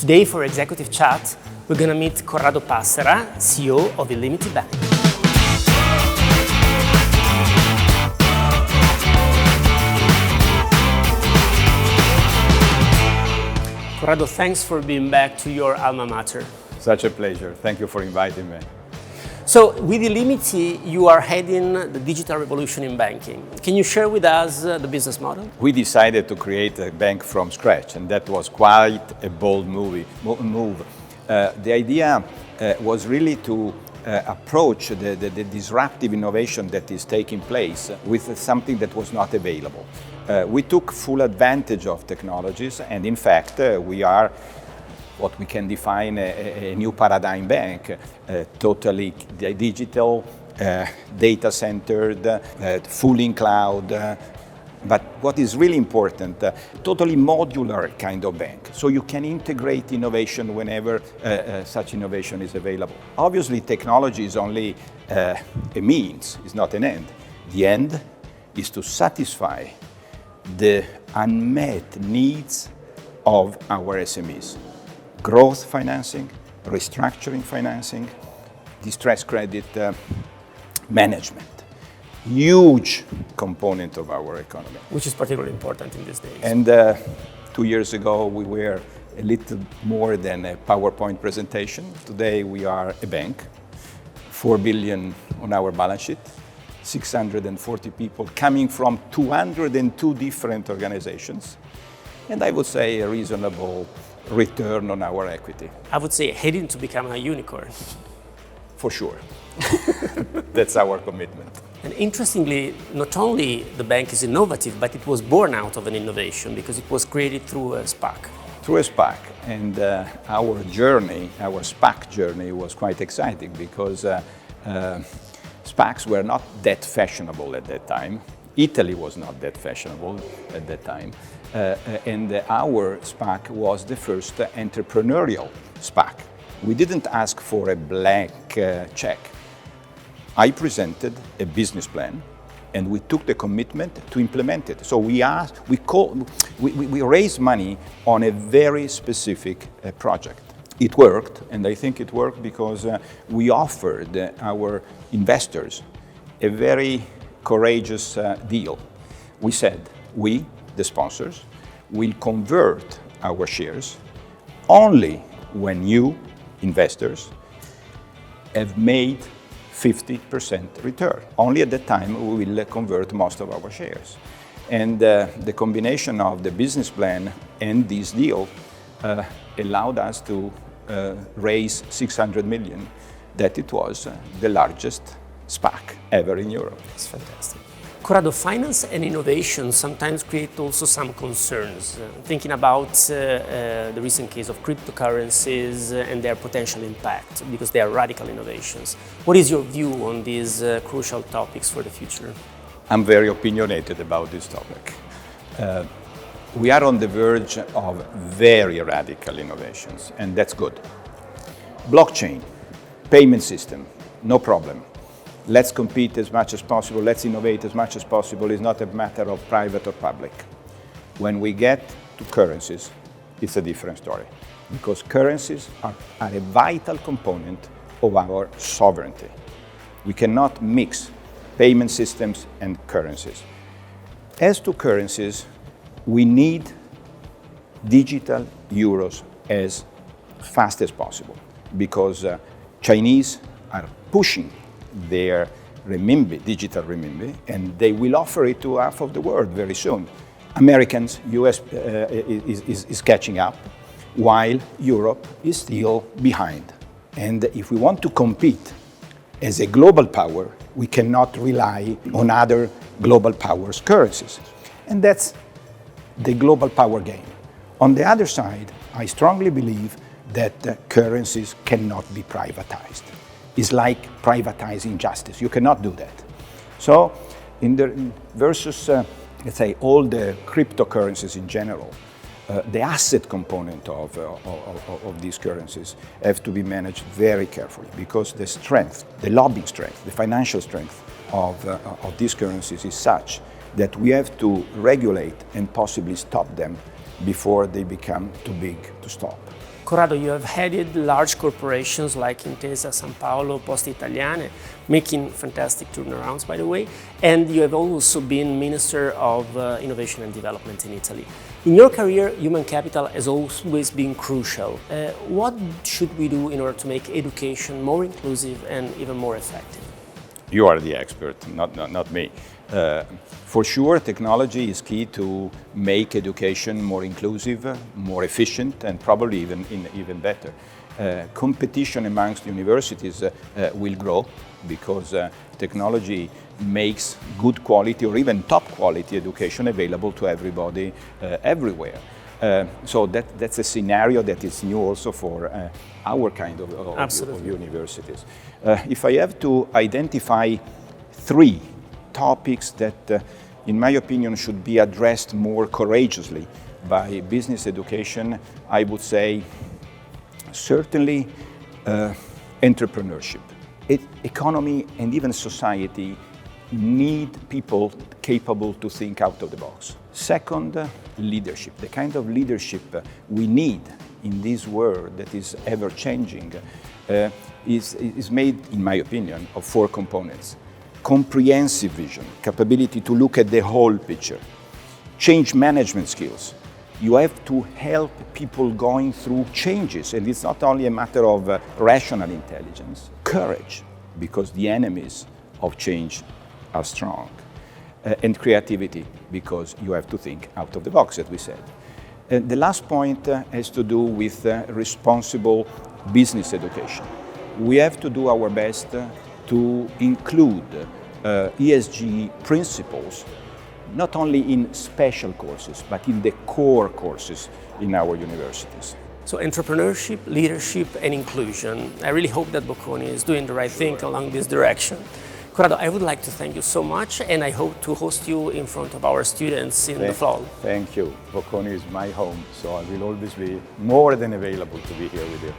Today for Executive Chat, we're going to meet Corrado Passera, CEO of Illimity Bank. Corrado, thanks for being back to your alma mater. Such a pleasure. Thank you for inviting me. So with Illimity, you are heading the digital revolution in banking. Can you share with us the business model? We decided to create a bank from scratch, and that was quite a bold move. The idea was really to approach the disruptive innovation that is taking place with something that was not available. We took full advantage of technologies, and in fact, we are what we can define a new paradigm bank, totally digital, data-centered, fully in cloud. But what is really important, totally modular kind of bank. So you can integrate innovation whenever such innovation is available. Obviously, technology is only a means, it's not an end. The end is to satisfy the unmet needs of our SMEs. Growth financing, restructuring financing, distress credit management. Huge component of our economy. Which is particularly important in these days. And 2 years ago, we were a little more than a PowerPoint presentation. Today, we are a bank, 4 billion on our balance sheet, 640 people coming from 202 different organizations. And I would say a reasonable return on our equity. I would say heading to become a unicorn. For sure. That's our commitment. And interestingly, not only the bank is innovative, but it was born out of an innovation because it was created through a SPAC. Through a SPAC. And our journey, our SPAC journey was quite exciting because SPACs were not that fashionable at that time. Italy was not that fashionable at that time. And our SPAC was the first entrepreneurial SPAC. We didn't ask for a blank check. I presented a business plan, and we took the commitment to implement it. So we raised money on a very specific project. It worked, and I think it worked because we offered our investors a very courageous deal. We said, we, the sponsors, will convert our shares only when you, investors, have made 50% return. Only at that time we will convert most of our shares. And the combination of the business plan and this deal allowed us to raise 600 million, that it was the largest SPAC ever in Europe. That's fantastic. Corrado, finance and innovation sometimes create also some concerns. Thinking about the recent case of cryptocurrencies and their potential impact, because they are radical innovations. What is your view on these crucial topics for the future? I'm very opinionated about this topic. We are on the verge of very radical innovations, and that's good. Blockchain, payment system, no problem. Let's compete as much as possible, let's innovate as much as possible. It's not a matter of private or public. When we get to currencies, it's a different story, because currencies are a vital component of our sovereignty. We cannot mix payment systems and currencies. As to currencies, we need digital euros as fast as possible, because Chinese are pushing their renminbi, digital renminbi, and they will offer it to half of the world very soon. Americans, US is catching up, while Europe is still behind. And if we want to compete as a global power, we cannot rely on other global powers' currencies. And that's the global power game. On the other side, I strongly believe that currencies cannot be privatized. It's like privatizing justice. You cannot do that. So, versus, let's say, all the cryptocurrencies in general, the asset component of these currencies have to be managed very carefully, because the strength, the lobbying strength, the financial strength of these currencies is such that we have to regulate and possibly stop them before they become too big to stop. Corrado, you have headed large corporations like Intesa Sanpaolo, Poste Italiane, making fantastic turnarounds, by the way, and you have also been Minister of Innovation and Development in Italy. In your career, human capital has always been crucial. What should we do in order to make education more inclusive and even more effective? You are the expert, not me. For sure, technology is key to make education more inclusive, more efficient, and probably even better. Competition amongst universities will grow because technology makes good quality or even top quality education available to everybody everywhere. So that's a scenario that is new also for our kind of universities. If I have to identify three topics that, in my opinion, should be addressed more courageously by business education, I would say certainly entrepreneurship. Economy and even society need people capable to think out of the box. Second, leadership. The kind of leadership we need in this world that is ever-changing is made, in my opinion, of four components. Comprehensive vision, capability to look at the whole picture. Change management skills. You have to help people going through changes, and it's not only a matter of rational intelligence. Courage, because the enemies of change are strong. And creativity, because you have to think out of the box, as we said. The last point has to do with responsible business education. We have to do our best to include ESG principles, not only in special courses, but in the core courses in our universities. So entrepreneurship, leadership, and inclusion. I really hope that Bocconi is doing the right thing along this direction. Corrado, I would like to thank you so much, and I hope to host you in front of our students in the fall. Thank you. Bocconi is my home, so I will always be more than available to be here with you.